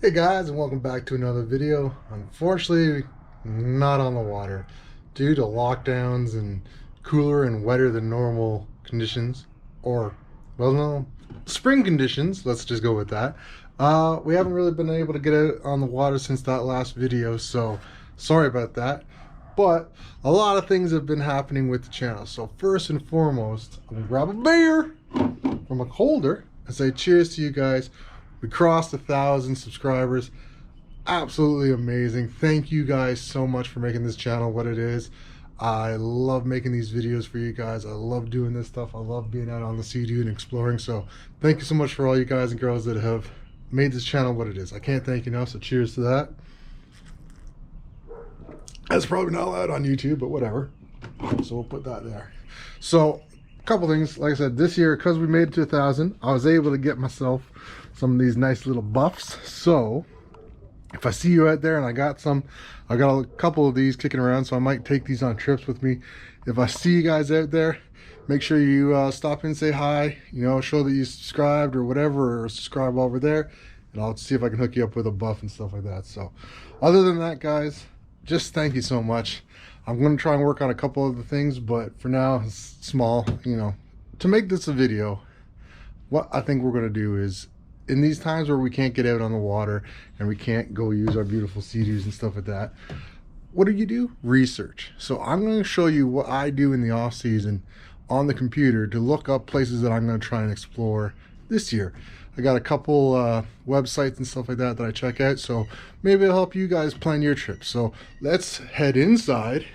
Hey guys, and welcome back to another video. Unfortunately, not on the water due to lockdowns and cooler and wetter than normal conditions, or well, no, spring conditions. Let's just go with that. We haven't really been able to get out on the water since that last video, so sorry about that. But a lot of things have been happening with the channel. So first and foremost, I'm gonna grab a beer from a holder and say cheers to you guys. We crossed 1,000 subscribers. Absolutely amazing. Thank you guys so much for making this channel what it is. I love making these videos for you guys. I love doing this stuff. I love being out on the sea and exploring. So thank you so much for all you guys and girls that have made this channel what it is. I can't thank you enough, so cheers to that. That's probably not allowed on YouTube, but whatever. So we'll put that there. So a couple things. Like I said, this year, because we made it to 1,000, I was able to get myself some of these nice little buffs. So if I see you out there, and I got a couple of these kicking around, so I might take these on trips with me. If I see you guys out there, make sure you stop in, say hi, you know, show that you subscribed or whatever, or subscribe over there, and I'll see if I can hook you up with a buff and stuff like that. So other than that, guys, just thank you so much. I'm going to try and work on a couple of the things, but for now, it's small, you know. To make this a video, what I think we're going to do is, in these times where we can't get out on the water and we can't go use our beautiful sea-doos and stuff like that, what do? Research. So I'm going to show you what I do in the off season on the computer to look up places that I'm going to try and explore this year. I got a couple websites and stuff like that I check out, so maybe it'll help you guys plan your trip. So let's head inside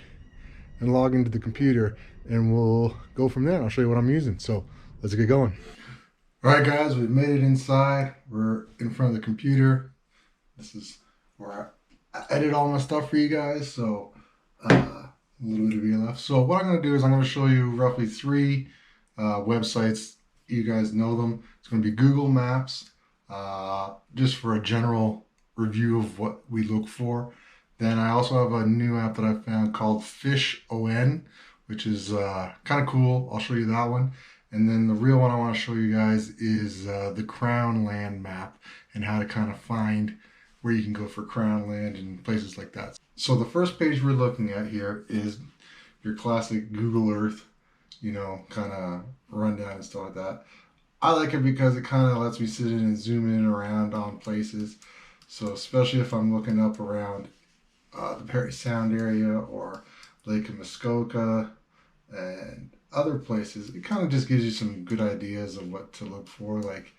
and log into the computer, and we'll go from there. I'll show you what I'm using. So let's get going. All right, guys, we've made it inside. We're in front of the computer. This is where I edit all my stuff for you guys. So a little bit of you left. So what I'm going to do is I'm going to show you roughly 3 websites. You guys know them. It's going to be Google Maps, just for a general review of what we look for. Then I also have a new app that I found called FishON, which is kind of cool. I'll show you that one. And then the real one I want to show you guys is the Crown Land map, and how to kind of find where you can go for Crown Land and places like that. So the first page we're looking at here is your classic Google Earth, you know, kind of rundown and stuff like that. I like it because it kind of lets me sit in and zoom in around on places. So especially if I'm looking up around the Parry Sound area or Lake of Muskoka and other places, it kind of just gives you some good ideas of what to look for. Like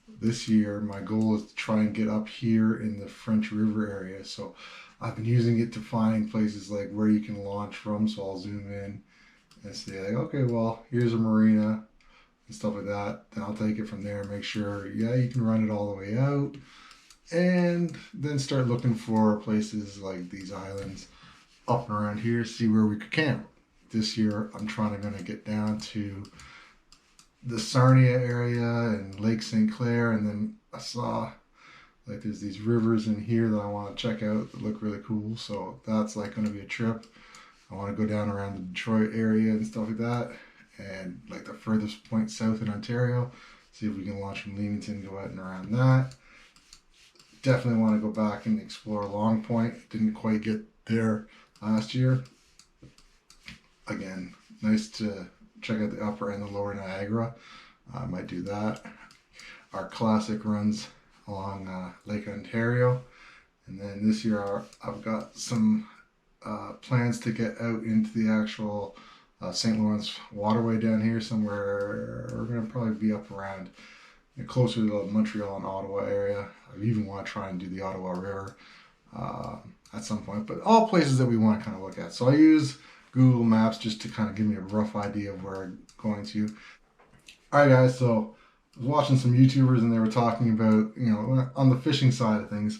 this year, my goal is to try and get up here in the French River area. So I've been using it to find places like where you can launch from. So I'll zoom in and say like, okay, well, here's a marina and stuff like that. Then I'll take it from there and make sure, yeah, you can run it all the way out. And then start looking for places like these islands up and around here, see where we could camp. This year, I'm trying to get down to the Sarnia area and Lake St. Clair, and then I saw like there's these rivers in here that I want to check out that look really cool. So that's like going to be a trip. I want to go down around the Detroit area and stuff like that, and like the furthest point south in Ontario, see if we can launch from Leamington, go out and around that. Definitely want to go back and explore Long Point. Didn't quite get there last year. Again, nice to check out the upper and the lower Niagara. I might do that. Our classic runs along Lake Ontario. And then this year I've got some plans to get out into the actual St. Lawrence waterway down here somewhere. We're going to probably be up around closer to the Montreal and Ottawa area. I even want to try and do the Ottawa River at some point. But all places that we want to kind of look at. So I use Google Maps just to kind of give me a rough idea of where I'm going to. Alright guys, so I was watching some YouTubers and they were talking about, you know, on the fishing side of things.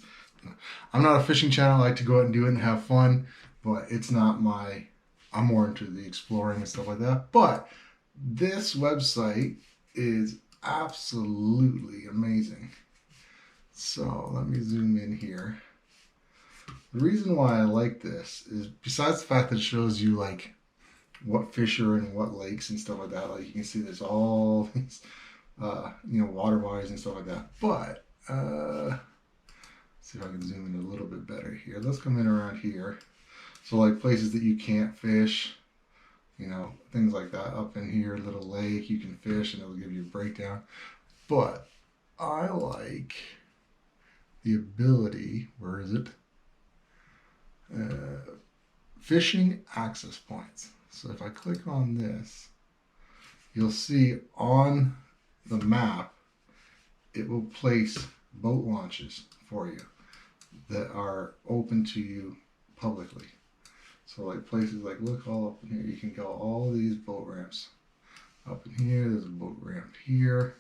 I'm not a fishing channel. I like to go out and do it and have fun, but it's not my, I'm more into the exploring and stuff like that. But this website is absolutely amazing. So let me zoom in here. The reason why I like this is, besides the fact that it shows you like what fish are in what lakes and stuff like that, like you can see there's all these you know, water bodies and stuff like that. But see if I can zoom in a little bit better here. Let's come in around here. So like places that you can't fish, you know, things like that. Up in here, little lake, you can fish and it'll give you a breakdown. But I like the ability, where is it? Fishing access points. So if I click on this, you'll see on the map, it will place boat launches for you that are open to you publicly. So like places like, look all up in here, you can go all these boat ramps. Up in here, there's a boat ramp here.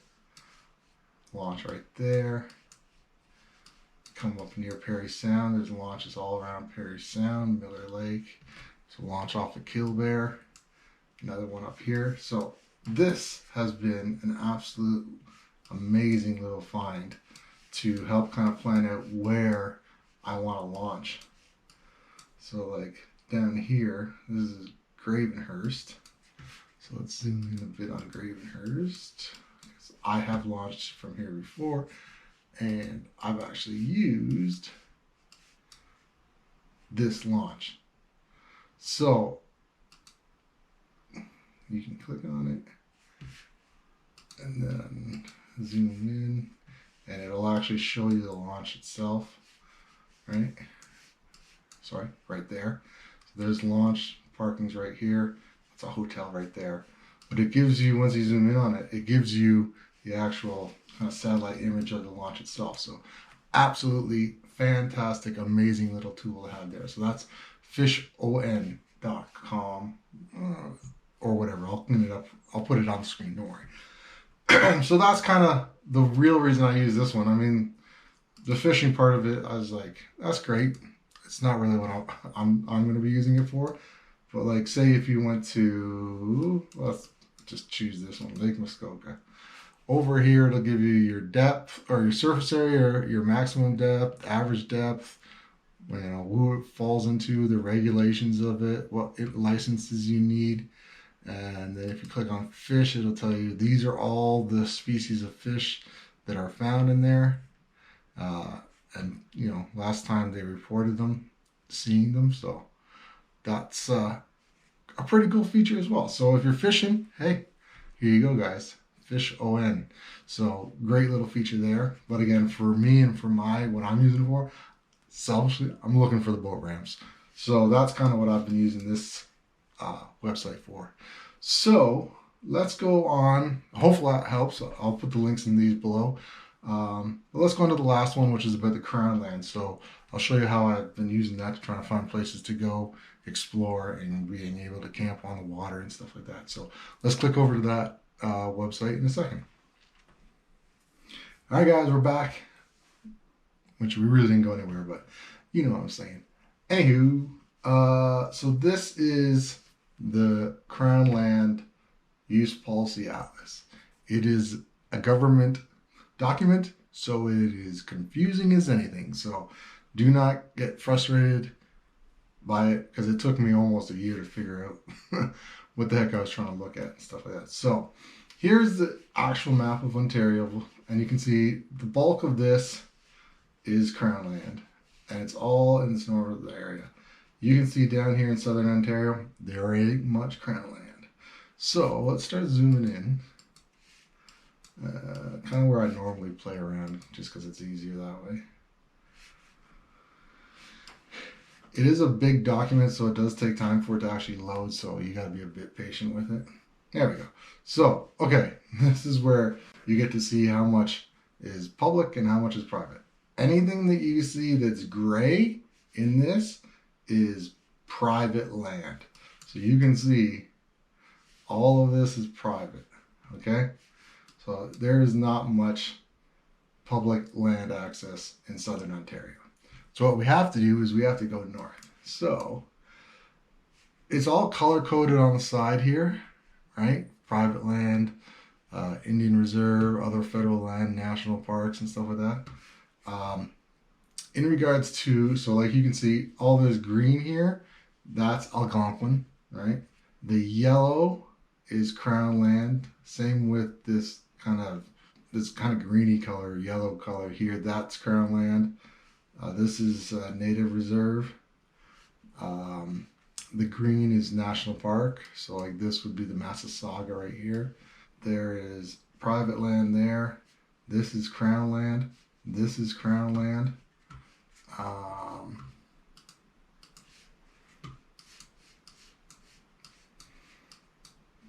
Launch right there. Come up near Perry Sound, there's launches all around Perry Sound, Miller Lake. So launch off of Killbear. Another one up here. So this has been an absolute amazing little find to help kind of plan out where I want to launch. So like down here, this is Gravenhurst. So let's zoom in a bit on Gravenhurst. I have launched from here before, and I've actually used this launch. So you can click on it and then zoom in, and it'll actually show you the launch itself, right? Sorry, right there. So there's launch, parking's right here. It's a hotel right there. But it gives you, once you zoom in on it, it gives you the actual kind of satellite image of the launch itself. So absolutely fantastic, amazing little tool to have there. So that's FishON.com or whatever. I'll clean it up. I'll put it on the screen, don't worry. So that's kind of the real reason I use this one. I mean, the fishing part of it, I was like, that's great. It's not really what I'm going to be using it for. But like, say if you went to, let's just choose this one, Lake Muskoka. Over here, it'll give you your depth or your surface area, your maximum depth, average depth, you know, who it falls into, the regulations of it, what licenses you need. And then if you click on fish, it'll tell you these are all the species of fish that are found in there. And you know, last time they reported them, seeing them. So that's a pretty cool feature as well. So if you're fishing, hey, here you go, guys. FishON. So great little feature there. But again, for me and for what I'm using it for, selfishly, I'm looking for the boat ramps. So that's kind of what I've been using this website for. So let's go on. Hopefully that helps. I'll put the links in these below. But let's go on to the last one, which is about the Crown Land. So I'll show you how I've been using that to try to find places to go explore and being able to camp on the water and stuff like that. So let's click over to that website in a second. All right, guys, we're back, which we really didn't go anywhere, but you know what I'm saying. Anywho, so this is the Crown Land Use Policy Atlas. It is a government document, so it is confusing as anything. So do not get frustrated by it, because it took me almost a year to figure out what the heck I was trying to look at and stuff like that. So here's the actual map of Ontario, and you can see the bulk of this is Crown Land, and it's all in this northern area. You can see down here in southern Ontario, there ain't much Crown Land. So let's start zooming in. Kind of where I normally play around, just because it's easier that way. It is a big document, so it does take time for it to actually load, so you got to be a bit patient with it. There we go. So, okay, this is where you get to see how much is public and how much is private. Anything that you see that's gray in this is private land. So you can see all of this is private, okay? So there is not much public land access in southern Ontario. So what we have to do is we have to go north. So it's all color-coded on the side here, right? Private land, Indian Reserve, other federal land, national parks and stuff like that. In regards to, so like you can see, all this green here, that's Algonquin, right? The yellow is Crown Land. Same with this kind of greeny color, yellow color here, that's Crown Land. This is native reserve. The green is national park. So like this would be the Massasauga right here. There is private land there. This is crown land. This is crown land.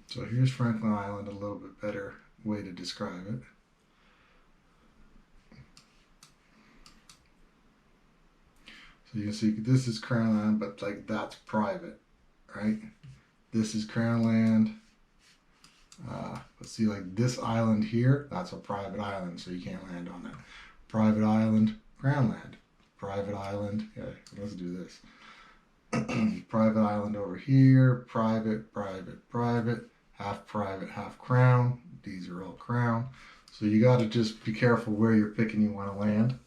So here's Franklin Island, a little bit better way to describe it. So you can see this is crown land, but like that's private, right? This is crown land. Let's see, like this island here, that's a private island, so you can't land on that. Private island, crown land. Private island, yeah, let's do this. Private island over here, private, private, private, half private, half crown. These are all crown. So you got to just be careful where you're picking you want to land.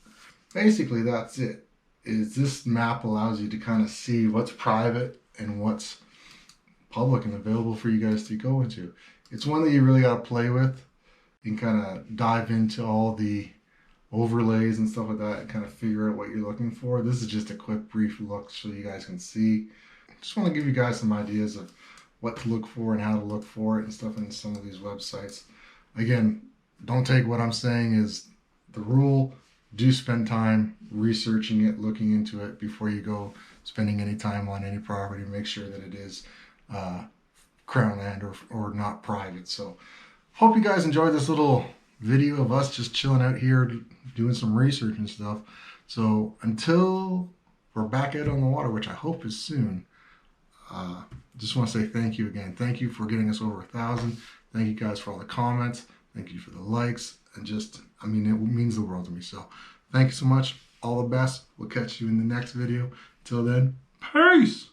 Basically, that's it. This map allows you to kind of see what's private and what's public and available for you guys to go into. It's one that you really got to play with and kind of dive into all the overlays and stuff like that and kind of figure out what you're looking for. This is just a quick brief look so you guys can see. Just want to give you guys some ideas of what to look for and how to look for it and stuff in some of these websites. Again, don't take what I'm saying as the rule. Do spend time researching it, looking into it before you go spending any time on any property. Make sure that it is crown land or not private. So hope you guys enjoyed this little video of us just chilling out here doing some research and stuff. So until we're back out on the water, which I hope is soon, just want to say thank you again. Thank you for getting us over 1,000. Thank you guys for all the comments. Thank you for the likes. And just, I mean, it means the world to me. So thank you so much. All the best. We'll catch you in the next video. Till then, peace.